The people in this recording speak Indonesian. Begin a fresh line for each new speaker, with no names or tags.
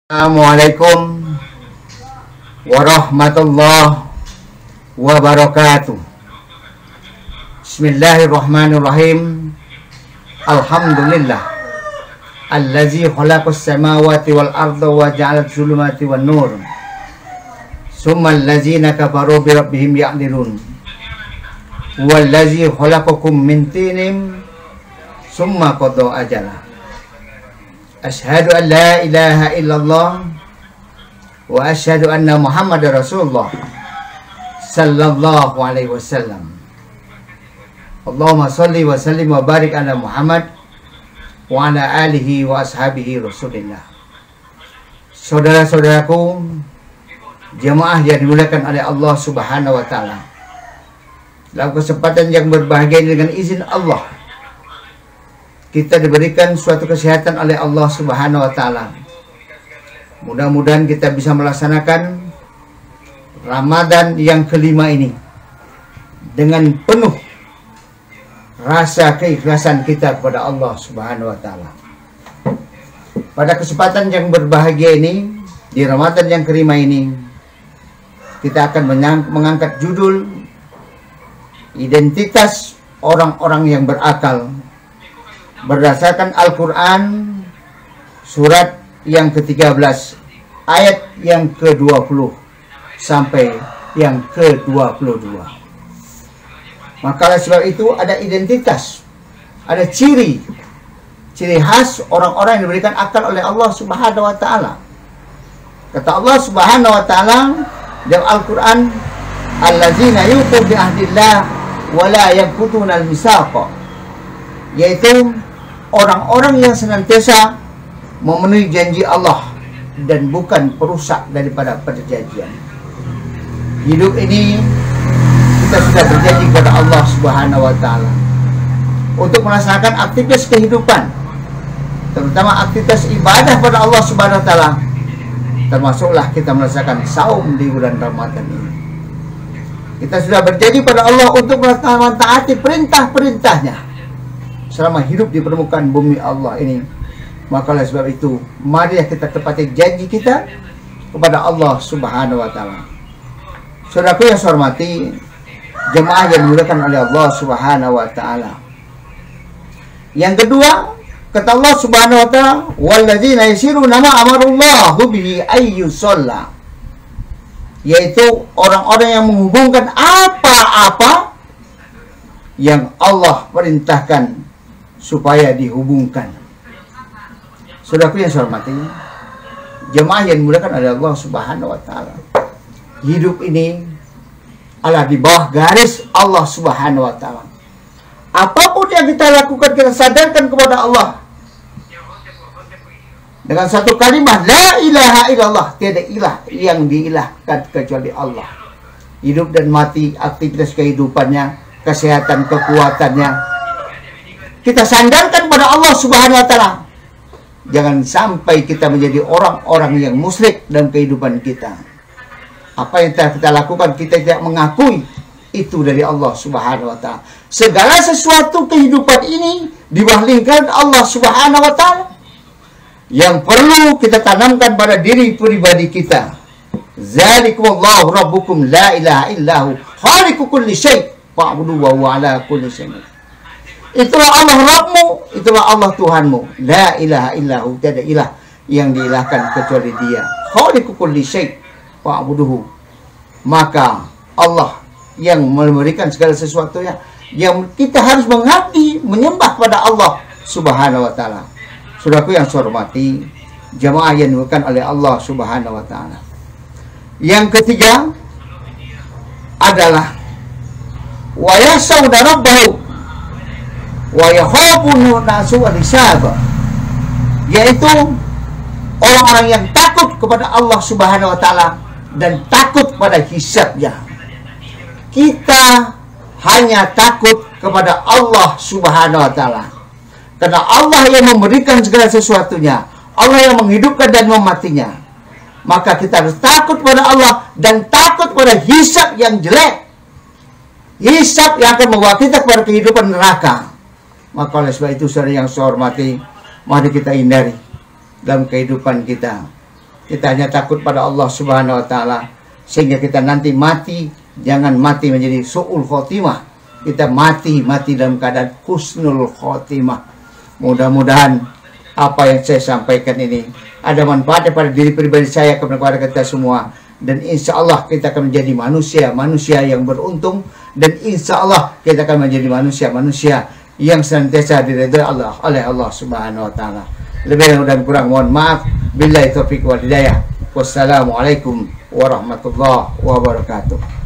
Assalamualaikum warahmatullahi wabarakatuh. Bismillahirrahmanirrahim. Alhamdulillah allazi khalaqas samawati wal arda wa ja'ala adh-dhulumati wan nur. Summa allazina kafaru bi rabbihim ya'dilun. Wallazi khalaqakum min tinin summa qada ajala. Asyhadu an la ilaha illallah wa asyhadu anna Muhammadar Rasulullah sallallahu alaihi wasallam. Allahumma shalli wa sallim wa barik ala Muhammad wa ala alihi wa ashabihi Rasulillah. Saudara-saudaraku, jemaah yang dimuliakan oleh Allah Subhanahu wa taala. Dalam kesempatan yang berbahagia ini, dengan izin Allah, kita diberikan suatu kesehatan oleh Allah Subhanahu wa taala. Mudah-mudahan kita bisa melaksanakan Ramadan yang kelima ini dengan penuh rasa keikhlasan kita kepada Allah Subhanahu wa taala. Pada kesempatan yang berbahagia ini, di Ramadan yang kelima ini, kita akan mengangkat judul identitas orang-orang yang berakal berdasarkan Al-Quran surat yang ke-13 ayat yang ke-20 sampai yang ke-22. Maka oleh sebab itu ada identitas, ada ciri khas orang-orang yang diberikan akal oleh Allah Subhanahu wa taala. Kata Allah Subhanahu wa taala dalam Al-Quran, allazina yu'tu bi ahdillah wa la yanquduna al-mitsaqa, yaitu orang-orang yang senantiasa memenuhi janji Allah dan bukan perusak daripada perjanjian. Hidup ini kita sudah berjanji kepada Allah Subhanahu wa taala untuk melaksanakan aktivitas kehidupan, terutama aktivitas ibadah pada Allah Subhanahu wa taala, termasuklah kita melaksanakan saum di bulan Ramadan ini. Kita sudah berjanji pada Allah untuk mentaati perintah-perintahnya selama hidup di permukaan bumi Allah ini. Maka oleh sebab itu, mari kita tepati janji kita kepada Allah Subhanahu wa taala. Saudaraku yang saya hormati, jemaah yang dimuliakan oleh Allah Subhanahu wa taala. Yang kedua, kata Allah Subhanahu wa taala, walladzina yasiruna ma amarullahu bihi ayyusalla, yaitu orang-orang yang menghubungkan apa-apa yang Allah perintahkan supaya dihubungkan. Saudaraku yang saya hormati, jemaah yang dimuliakan oleh Allah Subhanahu wa taala, hidup ini adalah di bawah garis Allah Subhanahu wa taala. Apapun yang kita lakukan, kita sadarkan kepada Allah dengan satu kalimat, la ilaha illallah, tiada ilah yang diilahkan kecuali Allah. Hidup dan mati, aktivitas kehidupannya, kesehatan, kekuatannya, kita sandarkan pada Allah Subhanahu wa taala. Jangan sampai kita menjadi orang-orang yang musyrik dalam kehidupan kita. Apa yang telah kita lakukan, kita tidak mengakui itu dari Allah Subhanahu wa taala. Segala sesuatu kehidupan ini di bawah lingkaran Allah Subhanahu wa taala. Yang perlu kita tanamkan pada diri pribadi kita, zalikumullahu rabbukum la ilaha illahu khaliqu kulli syai' fa'budu wa huwa ala kulli syai'. Itulah Allah Rabbmu, itulah Allah Tuhanmu. La ilaha illahu, tiada ilah yang diilahkan kecuali Dia. Khaliqu kulli syai' fa'buduhu. Maka Allah yang memberikan segala sesuatunya, yang kita harus mengabdi, menyembah pada Allah Subhanahu wa taala. Saudaraku yang saya hormati, jemaah yang dimuliakan oleh Allah Subhanahu wa taala. Yang ketiga adalah wa yasawna rabbahu wa yakhafuna nasu'al hisab, yaitu orang-orang yang takut kepada Allah Subhanahu wa taala dan takut pada hisabnya. Kita hanya takut kepada Allah Subhanahu wa taala karena Allah yang memberikan segala sesuatunya, Allah yang menghidupkan dan mematinya. Maka kita harus takut pada Allah dan takut pada hisab yang jelek, hisab yang akan membawa kita kepada kehidupan neraka. Maka oleh sebab itu, saudara yang saya hormati, mari kita hindari dalam kehidupan kita Kita hanya takut pada Allah Subhanahu wa taala, sehingga kita nanti mati jangan mati menjadi su'ul khotimah. Kita mati dalam keadaan husnul khotimah. Mudah-mudahan apa yang saya sampaikan ini ada manfaatnya pada diri pribadi saya, kepada kita semua, dan insya Allah kita akan menjadi manusia yang beruntung, dan insya Allah kita akan menjadi manusia yang senantiasa diridhai Allah oleh Allah Subhanahu wa taala. Lebih dan kurang mohon maaf. Billahi taufiq wal hidayah. Wassalamualaikum warahmatullahi wabarakatuh.